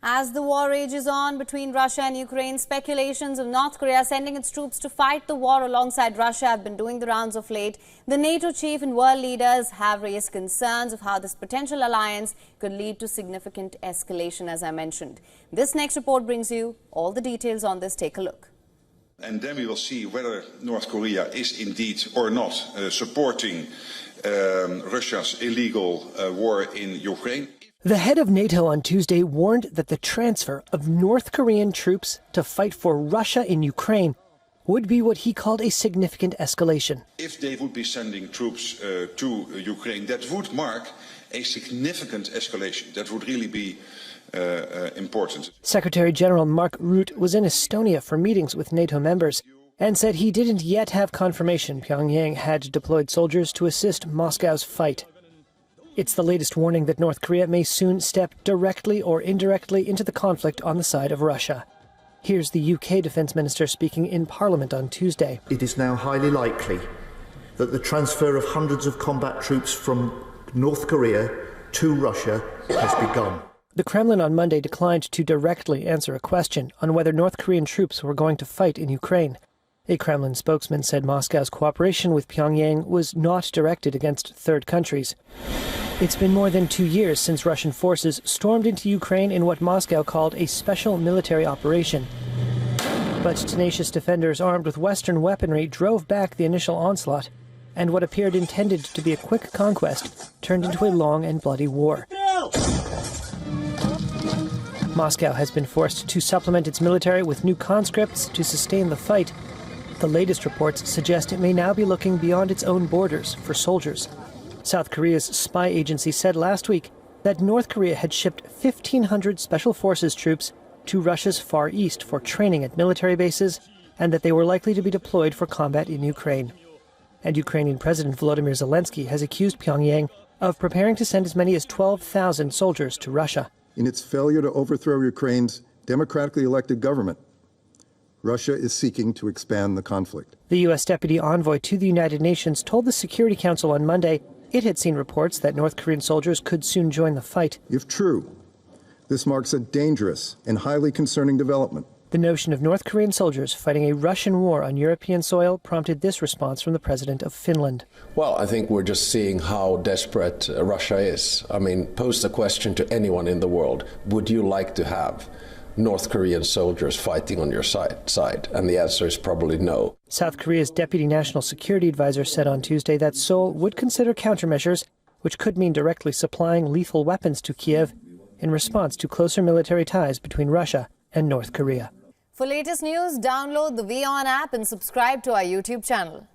As the war rages on between Russia and Ukraine, speculations of North Korea sending its troops to fight the war alongside Russia have been doing the rounds of late. The NATO chief and world leaders have raised concerns of how this potential alliance could lead to significant escalation, as I mentioned. This next report brings you all the details on this. Take a look. And then we will see whether North Korea is indeed or not supporting Russia's illegal war in Ukraine. The head of NATO on Tuesday warned that the transfer of North Korean troops to fight for Russia in Ukraine would be what he called a significant escalation. If they would be sending troops to Ukraine, that would mark a significant escalation. That would really be important. Secretary General Mark Rutte was in Estonia for meetings with NATO members and said he didn't yet have confirmation Pyongyang had deployed soldiers to assist Moscow's fight. It's the latest warning that North Korea may soon step directly or indirectly into the conflict on the side of Russia. Here's the UK Defence Minister speaking in Parliament on Tuesday. It is now highly likely that the transfer of hundreds of combat troops from North Korea to Russia has begun. The Kremlin on Monday declined to directly answer a question on whether North Korean troops were going to fight in Ukraine. A Kremlin spokesman said Moscow's cooperation with Pyongyang was not directed against third countries. It's been more than 2 years since Russian forces stormed into Ukraine in what Moscow called a special military operation. But tenacious defenders armed with Western weaponry drove back the initial onslaught, and what appeared intended to be a quick conquest turned into a long and bloody war. Moscow has been forced to supplement its military with new conscripts to sustain the fight. The latest reports suggest it may now be looking beyond its own borders for soldiers. South Korea's spy agency said last week that North Korea had shipped 1,500 special forces troops to Russia's Far East for training at military bases, and that they were likely to be deployed for combat in Ukraine. And Ukrainian President Volodymyr Zelensky has accused Pyongyang of preparing to send as many as 12,000 soldiers to Russia. In its failure to overthrow Ukraine's democratically elected government, Russia is seeking to expand the conflict. The U.S. Deputy Envoy to the United Nations told the Security Council on Monday it had seen reports that North Korean soldiers could soon join the fight. If true, this marks a dangerous and highly concerning development. The notion of North Korean soldiers fighting a Russian war on European soil prompted this response from the president of Finland. Well, I think we're just seeing how desperate Russia is. I mean, pose the question to anyone in the world, would you like to have North Korean soldiers fighting on your side? And the answer is probably no. South Korea's Deputy National Security Advisor said on Tuesday that Seoul would consider countermeasures, which could mean directly supplying lethal weapons to Kiev in response to closer military ties between Russia and North Korea. For latest news, download the WION app and subscribe to our YouTube channel.